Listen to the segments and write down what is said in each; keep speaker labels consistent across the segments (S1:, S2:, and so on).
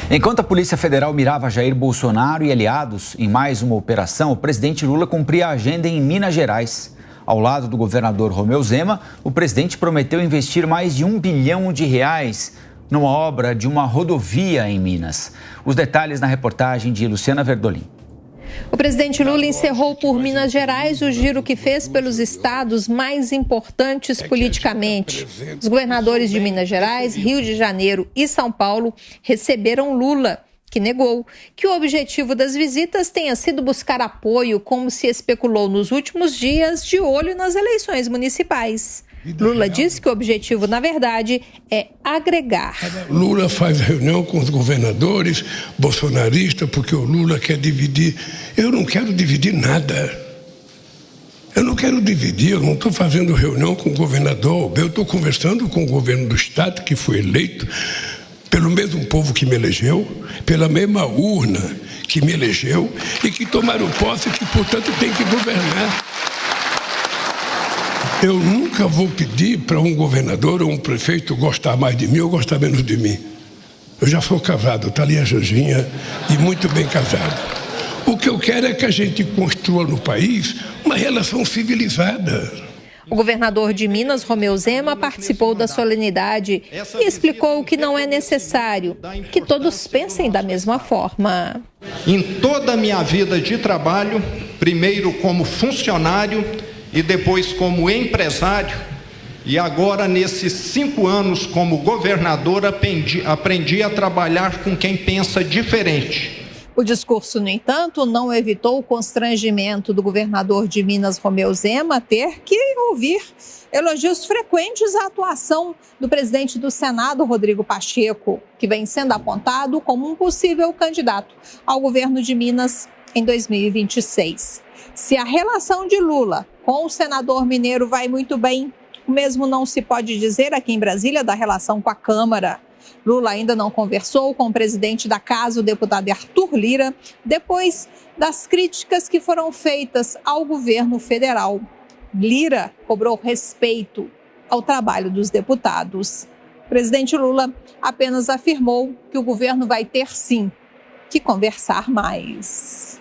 S1: Enquanto a Polícia Federal mirava Jair Bolsonaro e aliados em mais uma operação, o presidente Lula cumpria a agenda em Minas Gerais. Ao lado do governador Romeu Zema, o presidente prometeu investir mais de R$ 1 bilhão numa obra de uma rodovia em Minas. Os detalhes na reportagem de Luciana Verdolim.
S2: O presidente Lula encerrou por Minas Gerais o giro que fez pelos estados mais importantes politicamente. Os governadores de Minas Gerais, Rio de Janeiro e São Paulo receberam Lula, que negou que o objetivo das visitas tenha sido buscar apoio, como se especulou nos últimos dias, de olho nas eleições municipais. Lula disse que o objetivo, na verdade, é agregar.
S3: Lula faz reunião com os governadores bolsonaristas porque o Lula quer dividir. Eu não quero dividir nada. Eu não quero dividir, eu não estou fazendo reunião com o governador. Eu estou conversando com o governo do estado que foi eleito pelo mesmo povo que me elegeu, pela mesma urna que me elegeu e que tomaram posse e que, portanto, tem que governar. Eu nunca vou pedir para um governador ou um prefeito gostar mais de mim ou gostar menos de mim. Eu já sou casado, está ali a Janjinha, e muito bem casado. O que eu quero é que a gente construa no país uma relação civilizada.
S2: O governador de Minas, Romeu Zema, participou da solenidade e explicou que não é necessário que todos pensem da mesma forma.
S4: Em toda a minha vida de trabalho, primeiro como funcionário e depois como empresário, e agora nesses 5 anos como governador, aprendi a trabalhar com quem pensa diferente.
S2: O discurso, no entanto, não evitou o constrangimento do governador de Minas, Romeu Zema, ter que ouvir elogios frequentes à atuação do presidente do Senado, Rodrigo Pacheco, que vem sendo apontado como um possível candidato ao governo de Minas em 2026. Se a relação de Lula com o senador mineiro vai muito bem, o mesmo não se pode dizer aqui em Brasília da relação com a Câmara. Lula ainda não conversou com o presidente da casa, o deputado Arthur Lira, depois das críticas que foram feitas ao governo federal. Lira cobrou respeito ao trabalho dos deputados. O presidente Lula apenas afirmou que o governo vai ter, sim, que conversar mais.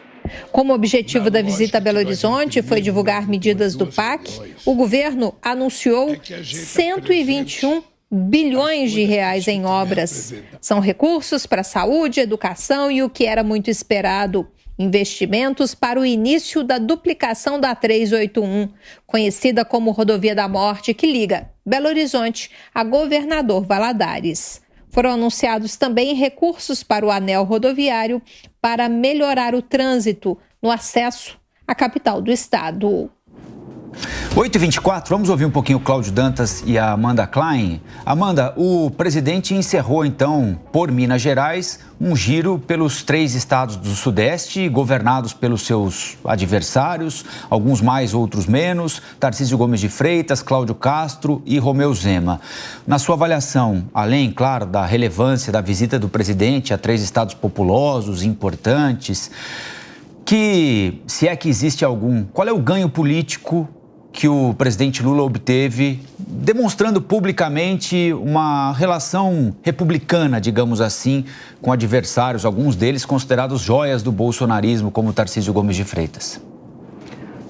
S2: Como objetivo da visita a Belo Horizonte foi divulgar medidas do PAC, o governo anunciou 121 bilhões de reais em obras. São recursos para saúde, educação e o que era muito esperado, investimentos para o início da duplicação da 381, conhecida como Rodovia da Morte, que liga Belo Horizonte a Governador Valadares. Foram anunciados também recursos para o anel rodoviário para melhorar o trânsito no acesso à capital do estado.
S1: 8h24, vamos ouvir um pouquinho o Cláudio Dantas e a Amanda Klein. Amanda, o presidente encerrou então, por Minas Gerais, um giro pelos 3 estados do Sudeste, governados pelos seus adversários, alguns mais, outros menos, Tarcísio Gomes de Freitas, Cláudio Castro e Romeu Zema. Na sua avaliação, além, claro, da relevância da visita do presidente a 3 estados populosos, importantes, se é que existe algum, qual é o ganho político que o presidente Lula obteve, demonstrando publicamente uma relação republicana, digamos assim, com adversários, alguns deles considerados joias do bolsonarismo, como Tarcísio Gomes de Freitas?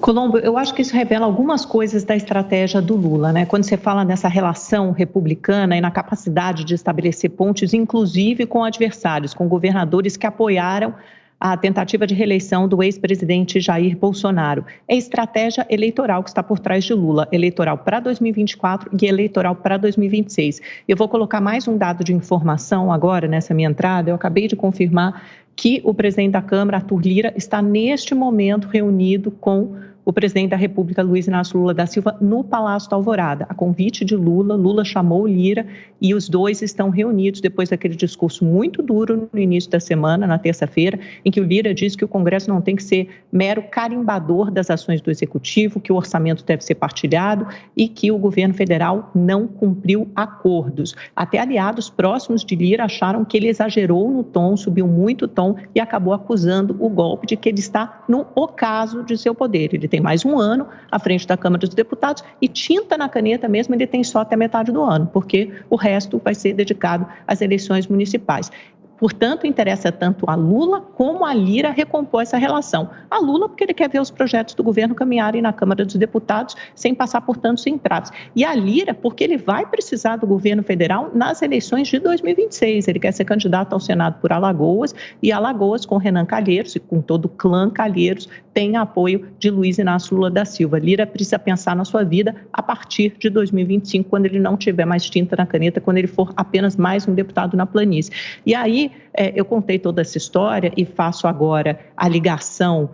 S5: Colombo, eu acho que isso revela algumas coisas da estratégia do Lula, né? Quando você fala nessa relação republicana e na capacidade de estabelecer pontes, inclusive com adversários, com governadores que apoiaram a tentativa de reeleição do ex-presidente Jair Bolsonaro. É estratégia eleitoral que está por trás de Lula, eleitoral para 2024 e eleitoral para 2026. Eu vou colocar mais um dado de informação agora nessa minha entrada. Eu acabei de confirmar que o presidente da Câmara, Arthur Lira, está neste momento reunido com o presidente da República, Luiz Inácio Lula da Silva, no Palácio da Alvorada. A convite de Lula, Lula chamou Lira e os dois estão reunidos depois daquele discurso muito duro no início da semana, na terça-feira, em que o Lira disse que o Congresso não tem que ser mero carimbador das ações do Executivo, que o orçamento deve ser partilhado e que o governo federal não cumpriu acordos. Até aliados próximos de Lira acharam que ele exagerou no tom, subiu muito o tom e acabou acusando o golpe de que ele está no ocaso de seu poder. Ele tem mais um ano à frente da Câmara dos Deputados e tinta na caneta mesmo ele tem só até metade do ano, porque o resto vai ser dedicado às eleições municipais. Portanto, interessa tanto a Lula como a Lira recompor essa relação. A Lula porque ele quer ver os projetos do governo caminharem na Câmara dos Deputados sem passar por tantos entraves. E a Lira porque ele vai precisar do governo federal nas eleições de 2026. Ele quer ser candidato ao Senado por Alagoas, e Alagoas, com Renan Calheiros e com todo o clã Calheiros, tem apoio de Luiz Inácio Lula da Silva. Lira precisa pensar na sua vida a partir de 2025, quando ele não tiver mais tinta na caneta, quando ele for apenas mais um deputado na planície. E aí, eu contei toda essa história e faço agora a ligação,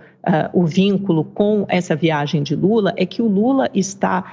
S5: o vínculo com essa viagem de Lula, é que o Lula está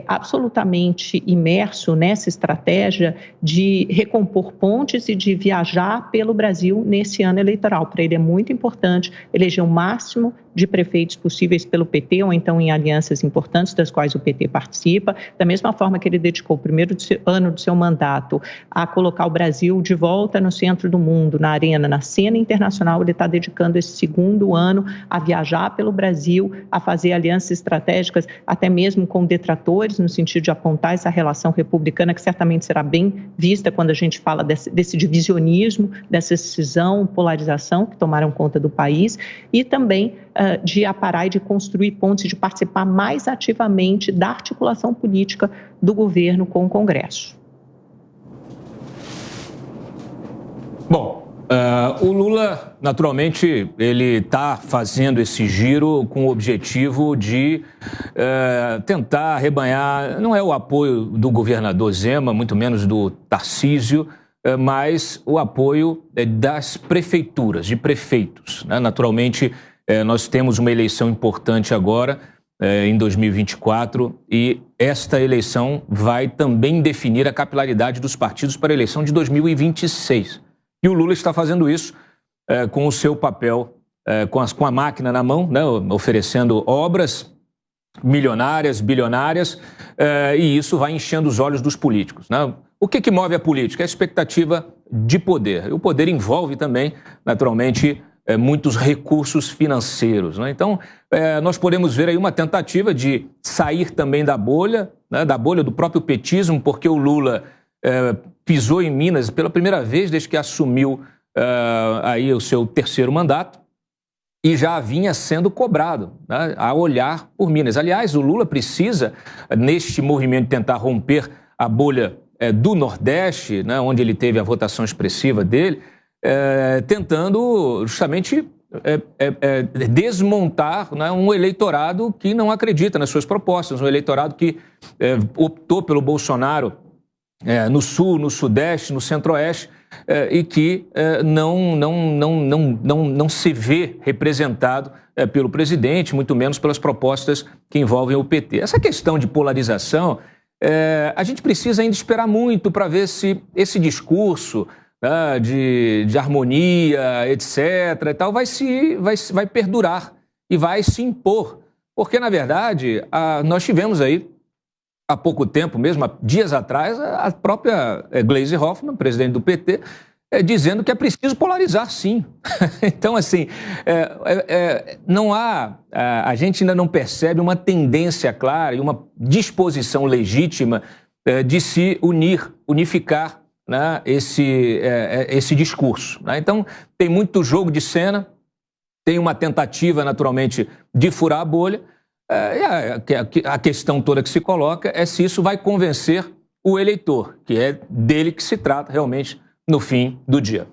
S5: absolutamente imerso nessa estratégia de recompor pontes e de viajar pelo Brasil nesse ano eleitoral. Para ele é muito importante eleger o máximo de prefeitos possíveis pelo PT, ou então em alianças importantes das quais o PT participa, da mesma forma que ele dedicou o primeiro ano do seu mandato a colocar o Brasil de volta no centro do mundo, na arena, na cena internacional. Ele está dedicando esse segundo ano a viajar pelo Brasil, a fazer alianças estratégicas, até mesmo com detratores, no sentido de apontar essa relação republicana, que certamente será bem vista quando a gente fala desse divisionismo, dessa cisão, polarização que tomaram conta do país, e também de aparar e de construir pontes, de participar mais ativamente da articulação política do governo com o Congresso.
S6: Bom, o Lula, naturalmente, ele está fazendo esse giro com o objetivo de tentar arrebanhar, não é o apoio do governador Zema, muito menos do Tarcísio, mas o apoio das prefeituras, de prefeitos, né? Naturalmente, nós temos uma eleição importante agora, em 2024, e esta eleição vai também definir a capilaridade dos partidos para a eleição de 2026. E o Lula está fazendo isso com o seu papel, com a máquina na mão, né, oferecendo obras milionárias, bilionárias, e isso vai enchendo os olhos dos políticos, né? O que move a política? É a expectativa de poder. E o poder envolve também, naturalmente, muitos recursos financeiros, né? Então, nós podemos ver aí uma tentativa de sair também da bolha, né, da bolha do próprio petismo, porque o Lula pisou em Minas pela primeira vez desde que assumiu aí o seu terceiro mandato, e já vinha sendo cobrado, né, a olhar por Minas. Aliás, o Lula precisa, neste movimento de tentar romper a bolha do Nordeste, né, onde ele teve a votação expressiva dele, tentando justamente desmontar, né, um eleitorado que não acredita nas suas propostas, um eleitorado que optou pelo Bolsonaro no Sul, no Sudeste, no Centro-Oeste, e que não se vê representado pelo presidente, muito menos pelas propostas que envolvem o PT. Essa questão de polarização, a gente precisa ainda esperar muito para ver se esse discurso de harmonia, etc., e tal, vai perdurar e vai se impor. Porque, na verdade, nós tivemos aí, há pouco tempo mesmo, há dias atrás, a própria Gleisi Hoffmann, presidente do PT, dizendo que é preciso polarizar, sim. Então, assim, não há... A gente ainda não percebe uma tendência clara e uma disposição legítima de se unificar, né, esse discurso, né? Então, tem muito jogo de cena, tem uma tentativa, naturalmente, de furar a bolha, e a questão toda que se coloca é se isso vai convencer o eleitor, que é dele que se trata realmente no fim do dia.